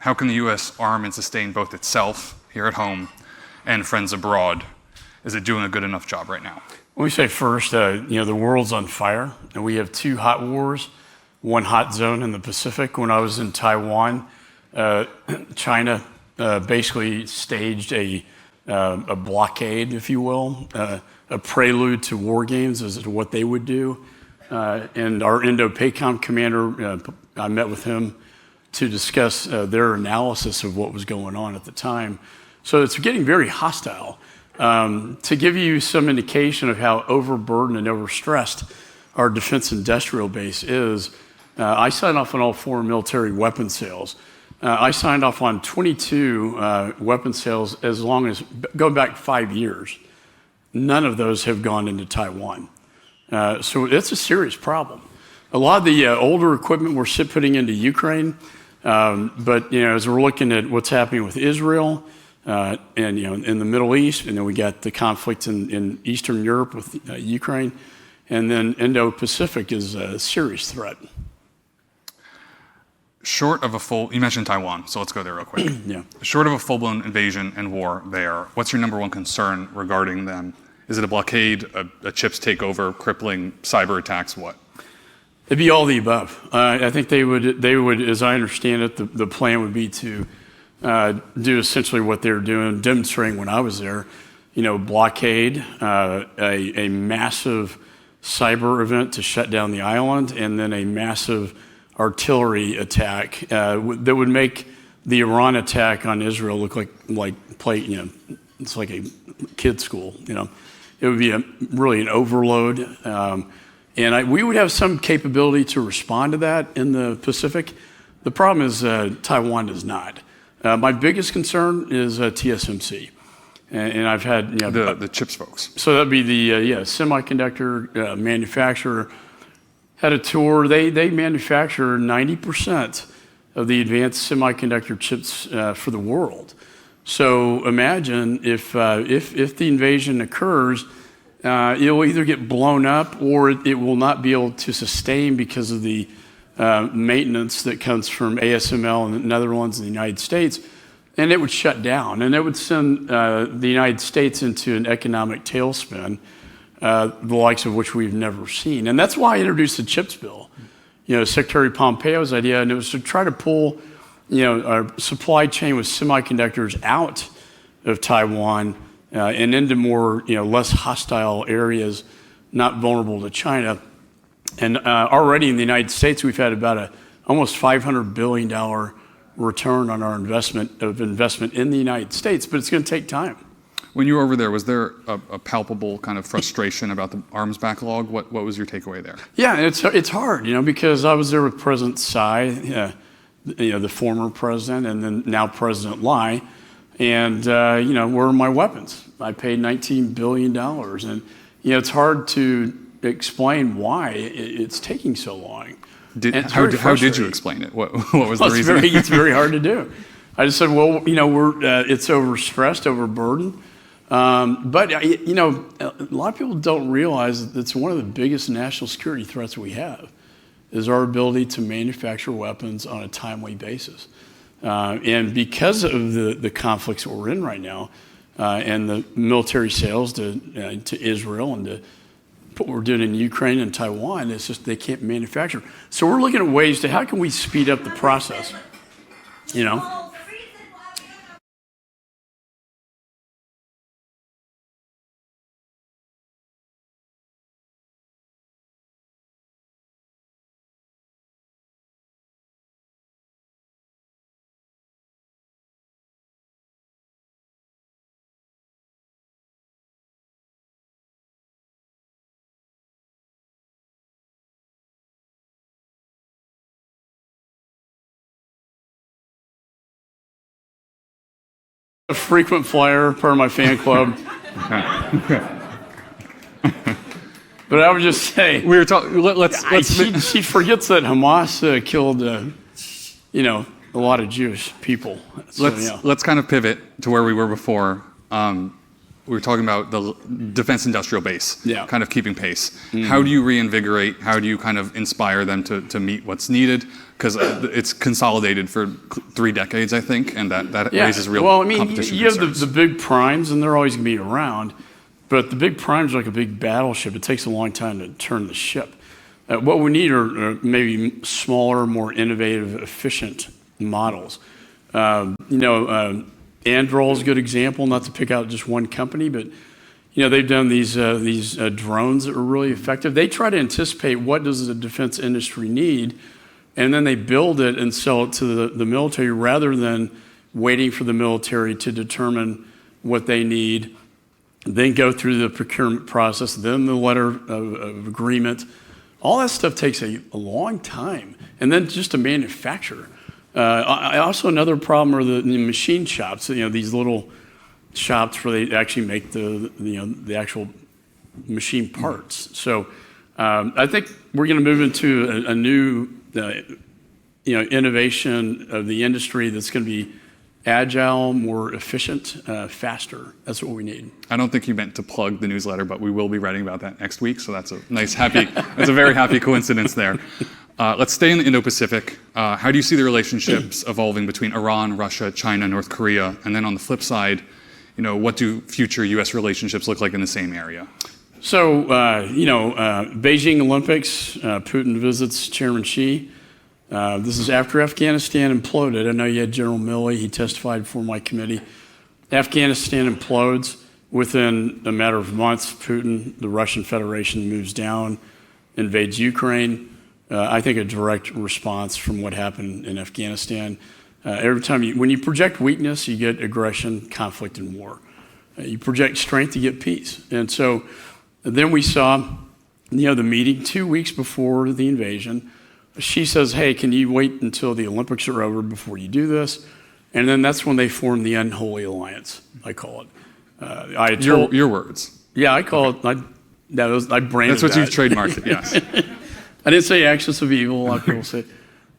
How can the U.S. arm and sustain both itself here at home and friends abroad? Is it doing a good enough job right now? Let me say first, the world's on fire, and we have two hot wars, one hot zone in the Pacific. When I was in Taiwan, China basically staged a blockade, if you will, a prelude to war games as to what they would do. And our Indo-PACOM commander, I met with him to discuss their analysis of what was going on at the time. So it's getting very hostile. To give you some indication of how overburdened and overstressed our defense industrial base is, I signed off on all foreign military weapon sales. I signed off on 22 weapon sales going back 5 years. None of those have gone into Taiwan. So it's a serious problem. A lot of the older equipment we're putting into Ukraine, but as we're looking at what's happening with Israel, and in the Middle East, and then we got the conflict in Eastern Europe with Ukraine, and then Indo-Pacific is a serious threat. Short of you mentioned Taiwan, so let's go there real quick. Yeah. Short of a full-blown invasion and war there, what's your number one concern regarding them? Is it a blockade, a chips takeover, crippling cyber attacks, what? It'd be all the above. I think they would, as I understand it, the plan would be to do essentially what they were doing, demonstrating when I was there, blockade, a massive cyber event to shut down the island, and then a massive artillery attack that would make the Iran attack on Israel look like play. It's like a kid's school. It would be really an overload, and we would have some capability to respond to that in the Pacific. The problem is Taiwan does not. My biggest concern is TSMC, and I've had the chips folks. So that'd be the semiconductor manufacturer. Had a tour. They manufacture 90% of the advanced semiconductor chips for the world. So imagine if the invasion occurs, it will either get blown up or it will not be able to sustain because of the maintenance that comes from ASML in the Netherlands and the United States, and it would shut down, and it would send the United States into an economic tailspin, the likes of which we've never seen. And that's why I introduced the CHIPS bill. Secretary Pompeo's idea, and it was to try to pull, our supply chain with semiconductors out of Taiwan and into more, less hostile areas, not vulnerable to China. And already in the United States, we've had about almost $500 billion return on our investment in the United States, but it's going to take time. When you were over there, was there a palpable kind of frustration about the arms backlog? What was your takeaway there? Yeah, it's hard, because I was there with President Tsai, the former president, and then now President Lai, and where are my weapons? I paid $19 billion, and it's hard to explain why it's taking so long. How did you explain it? What was the reason? It's very hard to do. I just said, well, it's overstressed, overburdened. But a lot of people don't realize that it's one of the biggest national security threats we have, is our ability to manufacture weapons on a timely basis. And because of the conflicts that we're in right now, and the military sales to Israel and to what we're doing in Ukraine and Taiwan, it's just they can't manufacture. So we're looking at ways to how can we speed up the process, A frequent flyer, part of my fan club. But I would just say, we were talking. She forgets that Hamas killed, a lot of Jewish people. So, let's kind of pivot to where we were before. we were talking about the defense industrial base, Yeah. kind of keeping pace. How do you reinvigorate? How do you kind of inspire them to meet what's needed? Because it's consolidated for 3 decades, I think, and that raises real competition you have concerns. the big primes, and they're always going to be around, but the big primes are like a big battleship. It takes a long time to turn the ship. What we need are maybe smaller, more innovative, efficient models. Anduril is a good example, not to pick out just one company, but they've done these drones that are really effective. They try to anticipate what does the defense industry need, and then they build it and sell it to the military rather than waiting for the military to determine what they need, then go through the procurement process, then the letter of agreement. All that stuff takes a long time, and then just to manufacture. Also, another problem are the machine shops. These little shops where they actually make the actual machine parts. So I think we're going to move into a new innovation of the industry that's going to be agile, more efficient, faster. That's what we need. I don't think you meant to plug the newsletter, but we will be writing about that next week. So that's a nice, that's a very happy coincidence there. Let's stay in the Indo-Pacific. How do you see the relationships evolving between Iran, Russia, China, North Korea? And then on the flip side, what do future U.S. relationships look like in the same area? So, Beijing Olympics, Putin visits Chairman Xi. This is after Afghanistan imploded. I know you had General Milley. He testified before my committee. Afghanistan implodes. Within a matter of months, Putin, the Russian Federation, moves down, invades Ukraine. I think a direct response from what happened in Afghanistan. Every time when you project weakness, you get aggression, conflict, and war. You project strength, you get peace. And so then we saw, the meeting 2 weeks before the invasion. She says, hey, can you wait until the Olympics are over before you do this? And then that's when they formed the Unholy Alliance, I call it. Your words. Yeah, I call it. I branded That's what that. you've trademarked it, yes. I didn't say Axis of Evil, a lot of people say.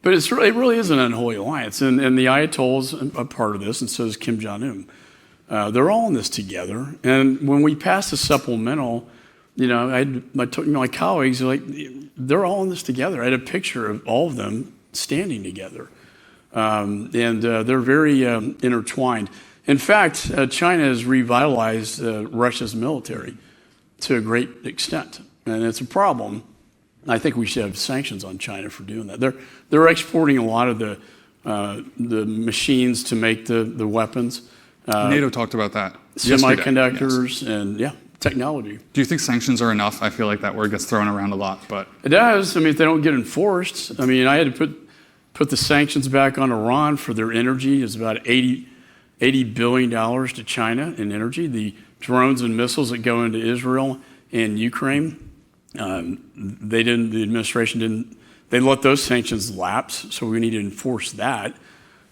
But it really is an unholy alliance. And the Ayatollah's a part of this, and so is Kim Jong-un. They're all in this together. And when we passed the supplemental, my colleagues, they're all in this together. I had a picture of all of them standing together. And they're very intertwined. In fact, China has revitalized Russia's military to a great extent. And it's a problem. I think we should have sanctions on China for doing that. They're exporting a lot of the machines to make the weapons. NATO talked about that Semiconductors yesterday. And technology. Do you think sanctions are enough? I feel like that word gets thrown around a lot, but it does. If they don't get enforced. I had to put the sanctions back on Iran for their energy. It's about $80 billion to China in energy. The drones and missiles that go into Israel and Ukraine. The administration didn't, they let those sanctions lapse, so we need to enforce that.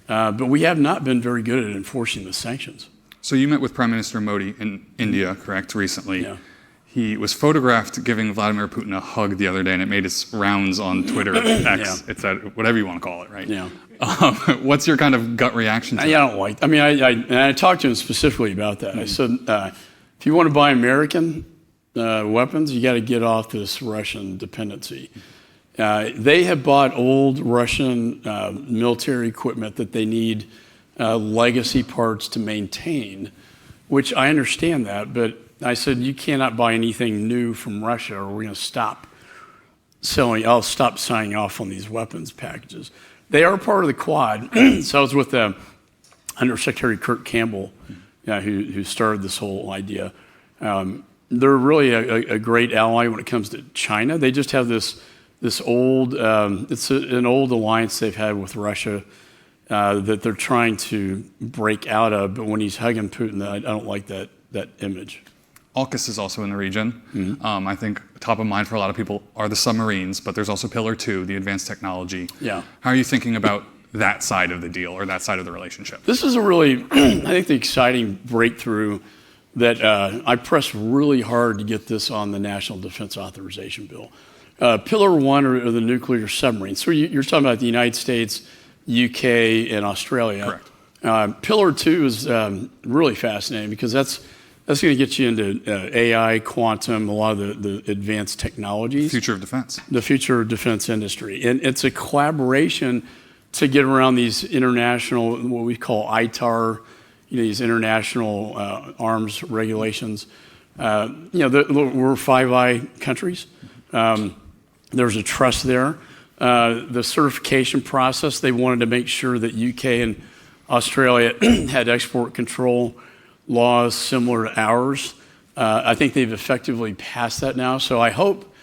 But we have not been very good at enforcing the sanctions. So you met with Prime Minister Modi in India, correct, recently? Yeah. He was photographed giving Vladimir Putin a hug the other day, and it made its rounds on Twitter, X, Yeah. It's whatever you want to call it, right? Yeah. What's your kind of gut reaction to that? I don't like, I talked to him specifically about that. I said, if you want to buy American weapons, you got to get off this Russian dependency. They have bought old Russian military equipment that they need legacy parts to maintain, which I understand that, but I said, you cannot buy anything new from Russia or we're going to stop selling. I'll stop signing off on these weapons packages. They are part of the Quad. So I was with Undersecretary Kurt Campbell, who started this whole idea. They're really a great ally when it comes to China. They just have this old, it's an old alliance they've had with Russia that they're trying to break out of. But when he's hugging Putin, I don't like that image. AUKUS is also in the region. Mm-hmm. I think top of mind for a lot of people are the submarines, but there's also Pillar 2, the advanced technology. Yeah. How are you thinking about that side of the deal or that side of the relationship? This is a really, I think, the exciting breakthrough that I pressed really hard to get this on the National Defense Authorization Bill. Pillar 1 are the nuclear submarines. So you're talking about the United States, UK, and Australia. Correct. Pillar 2 is really fascinating because that's That's going to get you into AI, quantum, a lot of the advanced technologies. Future of defense. The future of defense industry. And it's a collaboration to get around these international, what we call ITAR, these international arms regulations. We're Five Eye countries. There's a trust there. The certification process, they wanted to make sure that UK and Australia had export control laws similar to ours. I think they've effectively passed that now. So I hope,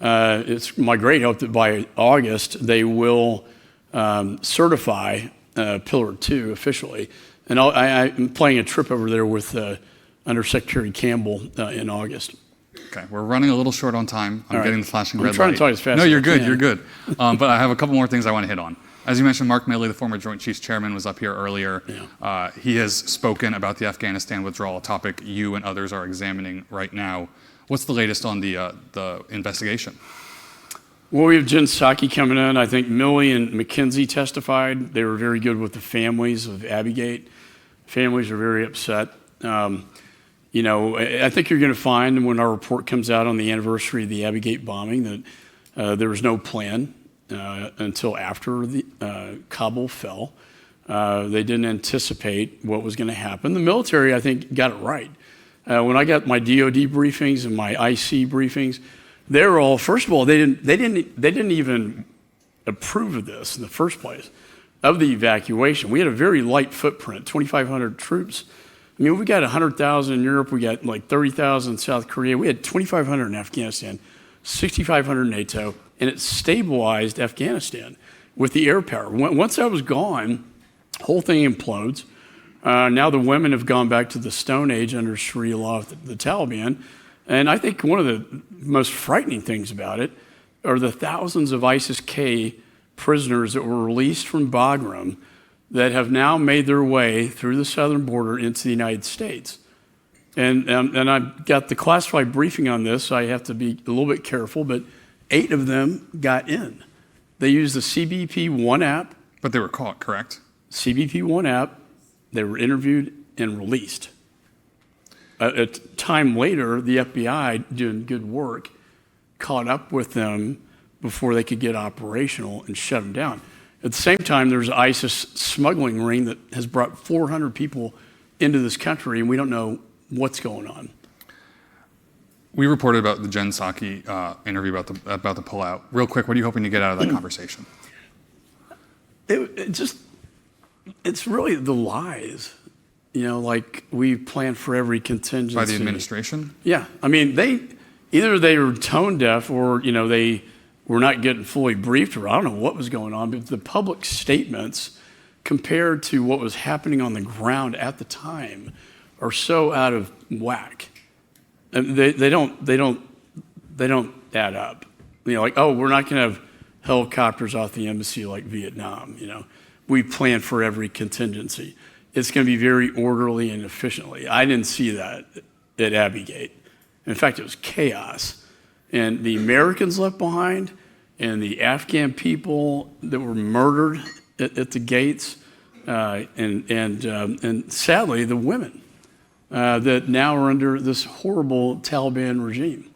it's my great hope that by August they will certify Pillar 2 officially. And I'm planning a trip over there with Undersecretary Campbell in August. Okay, we're running a little short on time. I'm getting the flashing red light. I'm trying to talk as fast as I can. No, you're good, you're good. But I have a couple more things I want to hit on. As you mentioned, Mark Milley, the former Joint Chiefs Chairman, was up here earlier. Yeah. He has spoken about the Afghanistan withdrawal, a topic you and others are examining right now. What's the latest on the investigation? Well, we have Jen Psaki coming in. I think Milley and McKenzie testified. They were very good with the families of Abbeygate. Families are very upset. I think you're going to find when our report comes out on the anniversary of the Abbeygate bombing that there was no plan until after Kabul fell. They didn't anticipate what was going to happen. The military, I think, got it right. When I got my DoD briefings and my IC briefings, they were all, first of all, they didn't even approve of this in the first place, of the evacuation. We had a very light footprint, 2,500 troops. I mean, we got 100,000 in Europe. We got like 30,000 in South Korea. We had 2,500 in Afghanistan, 6,500 in NATO, and it stabilized Afghanistan with the air power. Once that was gone, the whole thing implodes. Now the women have gone back to the Stone Age under Sharia law of the Taliban. And I think one of the most frightening things about it are the thousands of ISIS-K prisoners that were released from Bagram that have now made their way through the southern border into the United States. And I've got the classified briefing on this, so I have to be a little bit careful, but 8 of them got in. They used the CBP-1 app. But they were caught, correct? CBP-1 app. They were interviewed and released. A time later, the FBI, doing good work, caught up with them before they could get operational and shut them down. At the same time, there's an ISIS smuggling ring that has brought 400 people into this country, and we don't know what's going on. We reported about the Jen Psaki interview about the pullout. Real quick, what are you hoping to get out of that conversation? It's really the lies. Like we planned for every contingency. By the administration? Yeah. I mean, either they were tone deaf or, they were not getting fully briefed, or I don't know what was going on, but the public statements compared to what was happening on the ground at the time are so out of whack. And they don't add up. Like, oh, we're not going to have helicopters off the embassy like Vietnam. We plan for every contingency. It's going to be very orderly and efficiently. I didn't see that at Abbeygate. In fact, it was chaos. And the Americans left behind and the Afghan people that were murdered at the gates and sadly, the women that now are under this horrible Taliban regime.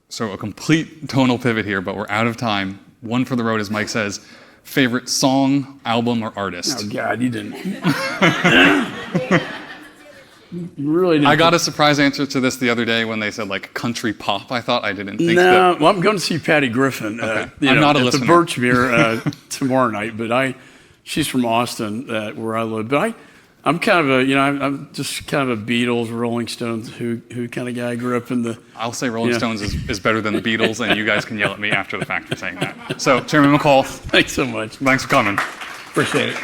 So a complete tonal pivot here, but we're out of time. One for the road, as Mike says. Favorite song, album, or artist? Oh, God, you didn't. You really didn't. I got a surprise answer to this the other day when they said, country pop. I didn't think that. No, well, I'm going to see Patty Griffin I'm not a at listener. the Birchmere tomorrow night, but she's from Austin, where I live. But I'm kind of I'm just kind of a Beatles, Rolling Stones, who kind of guy. I grew up in the... I'll say Rolling Stones is better than the Beatles, and you guys can yell at me after the fact for saying that. So, Chairman McCaul. Thanks so much. Thanks for coming. Appreciate it.